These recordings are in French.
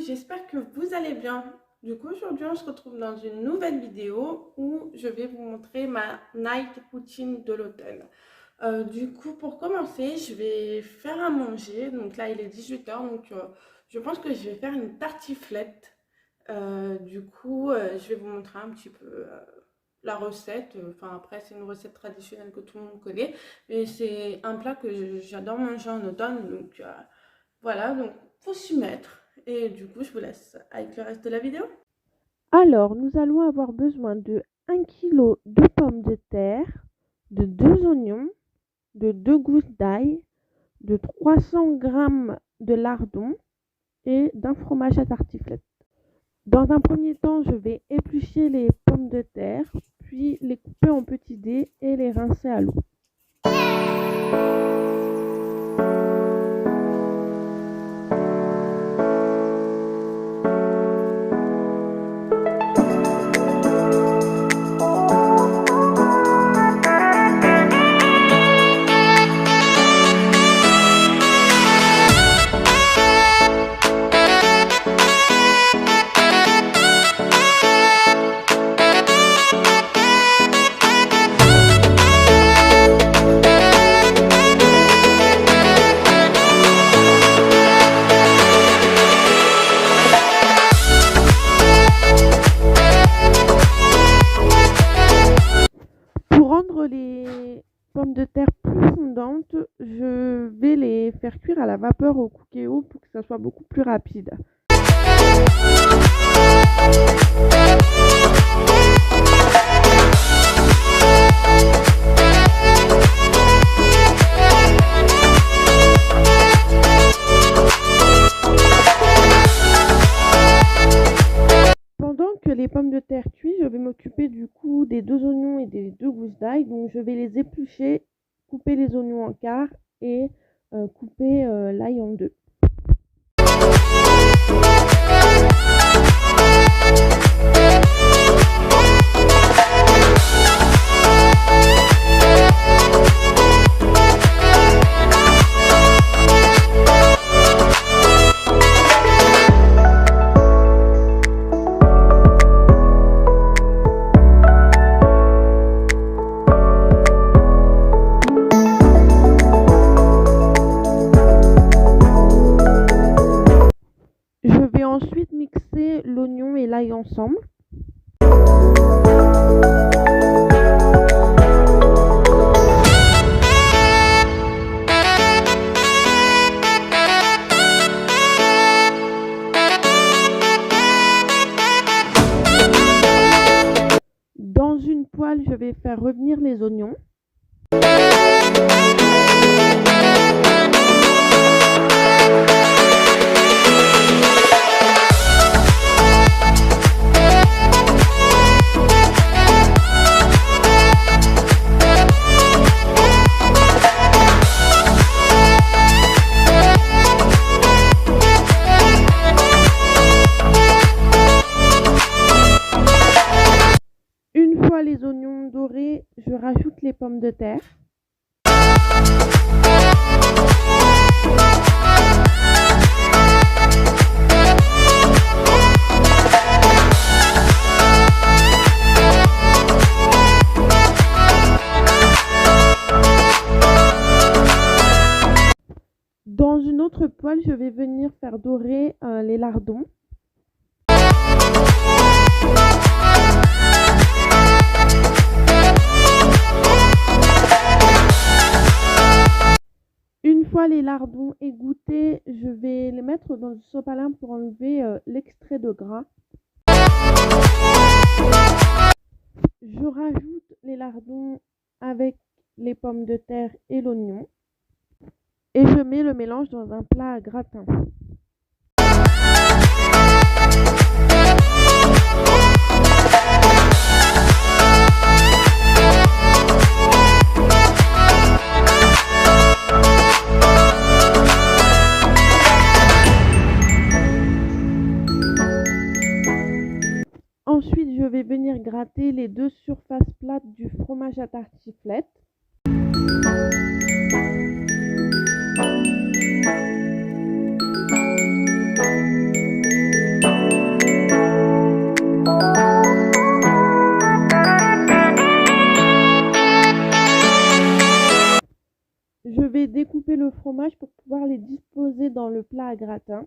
j'espère que vous allez bien. Du coup, aujourd'hui, on se retrouve dans une nouvelle vidéo où je vais vous montrer ma night routine de l'hôtel. Du coup, pour commencer, je vais faire à manger. Donc là, il est 18h, donc je pense que je vais faire une tartiflette. Je vais vous montrer un petit peu la recette. Enfin, après, c'est une recette traditionnelle que tout le monde connaît. Mais c'est un plat que j'adore manger en automne. Donc voilà, donc faut s'y mettre. Et du coup, je vous laisse avec le reste de la vidéo. Alors, nous allons avoir besoin de 1 kg de pommes de terre, de 2 oignons, de 2 gousses d'ail, de 300 g de lardons et d'un fromage à tartiflette. Dans un premier temps, je vais éplucher les pommes de terre, puis les couper en petits dés et les rincer à l'eau. Pour rendre les pommes de terre plus fondantes, je vais les faire cuire à la vapeur au Cookéo pour que ça soit beaucoup plus rapide. Pendant que les pommes de terre cuisent, je vais m'occuper du coup des 2 oignons et des 2 gousses d'ail. Donc je vais les éplucher, couper les oignons en quart et couper l'ail en deux. Je vais ensuite mixer l'oignon et l'ail ensemble. Dans une poêle, je vais faire revenir les oignons. Une fois les oignons dorés, je rajoute les pommes de terre. Dans une autre poêle, je vais venir faire dorer les lardons. Une fois les lardons égouttés, je vais les mettre dans le sopalin pour enlever l'extrait de gras. Je rajoute les lardons avec les pommes de terre et l'oignon. Et je mets le mélange dans un plat à gratin. Ensuite, je vais venir gratter les 2 surfaces plates du fromage à tartiflette. dans le plat à gratin.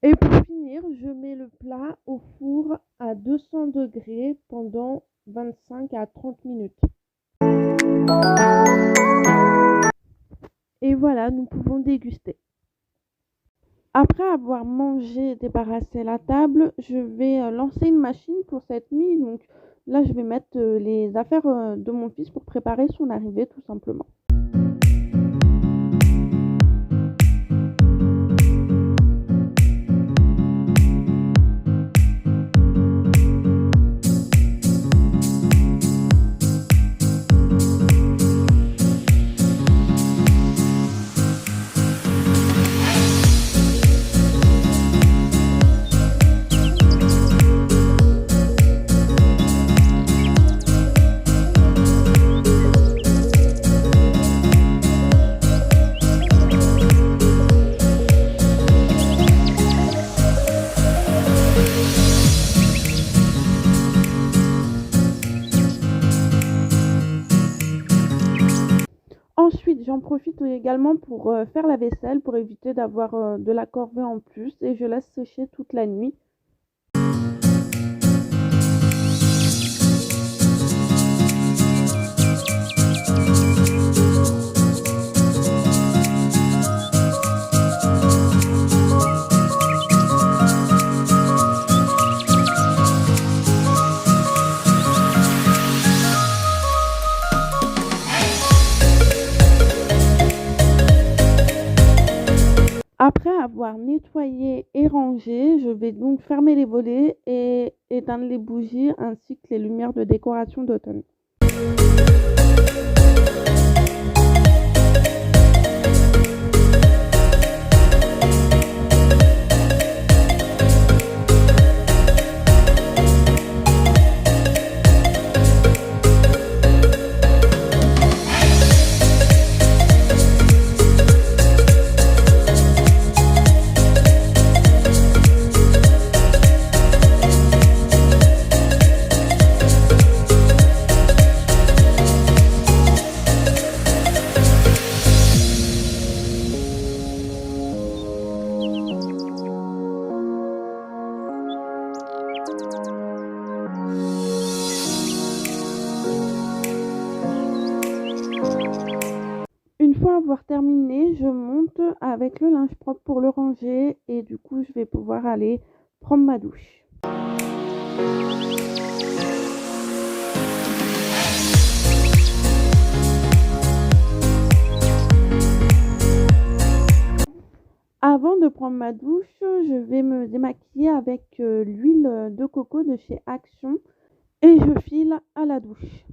Et pour finir, je mets le plat au four à 200 degrés pendant 25 à 30 minutes. Et voilà, nous pouvons déguster. Après avoir mangé et débarrassé la table, je vais lancer une machine pour cette nuit. Donc là, je vais mettre les affaires de mon fils pour préparer son arrivée tout simplement. Ensuite, j'en profite également pour faire la vaisselle pour éviter d'avoir de la corvée en plus et je laisse sécher toute la nuit. Après avoir nettoyé et rangé, je vais donc fermer les volets et éteindre les bougies ainsi que les lumières de décoration d'automne. Une fois avoir terminé, je monte avec le linge propre pour le ranger et du coup je vais pouvoir aller prendre ma douche. Avant de prendre ma douche, je vais me démaquiller avec l'huile de coco de chez Action et je file à la douche.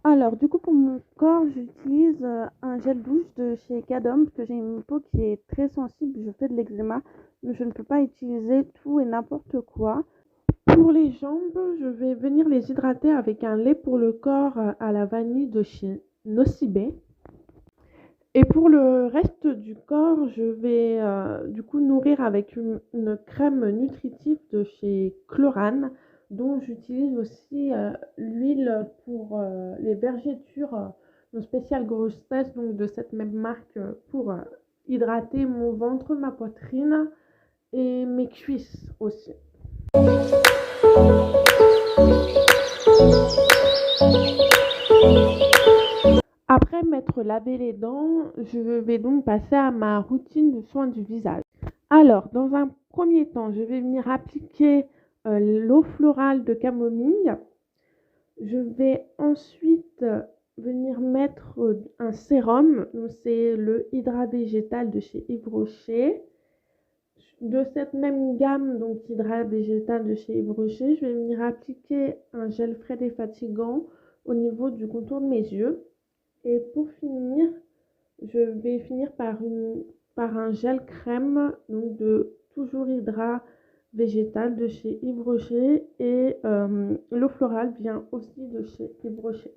Alors du coup pour mon corps j'utilise un gel douche de chez Cadom parce que j'ai une peau qui est très sensible, je fais de l'eczéma, mais je ne peux pas utiliser tout et n'importe quoi. Pour les jambes, je vais venir les hydrater avec un lait pour le corps à la vanille de chez Nocibé. Et pour le reste du corps, je vais du coup nourrir avec une crème nutritive de chez Chlorane dont j'utilise aussi l'huile pour les vergetures, le spécial grosse tête, donc de cette même marque, pour hydrater mon ventre, ma poitrine et mes cuisses aussi. Après m'être lavé les dents, je vais donc passer à ma routine de soins du visage. Alors, dans un premier temps, je vais venir appliquer l'eau florale de camomille. Je vais ensuite venir mettre un sérum, donc c'est le Hydra Végétal de chez Yves Rocher. De cette même gamme, donc Hydra Végétal de chez Yves Rocher, je vais venir appliquer un gel frais défatigant au niveau du contour de mes yeux. Et pour finir, je vais finir par un gel crème, donc de toujours Hydra Végétal de chez Yves Rocher, et l'eau florale vient aussi de chez Yves Rocher.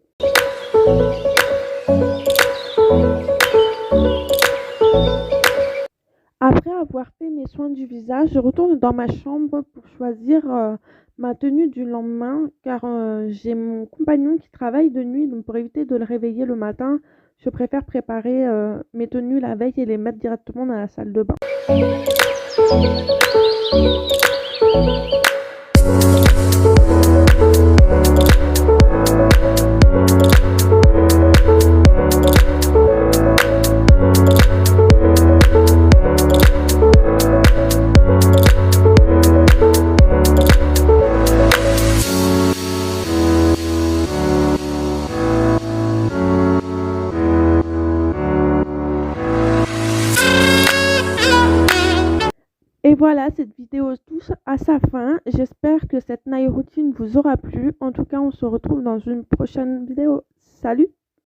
Après avoir fait mes soins du visage, je retourne dans ma chambre pour choisir ma tenue du lendemain, car j'ai mon compagnon qui travaille de nuit, donc pour éviter de le réveiller le matin, je préfère préparer mes tenues la veille et les mettre directement dans la salle de bain. Et voilà, cette vidéo touche à sa fin. J'espère que cette night routine vous aura plu. En tout cas, on se retrouve dans une prochaine vidéo. Salut!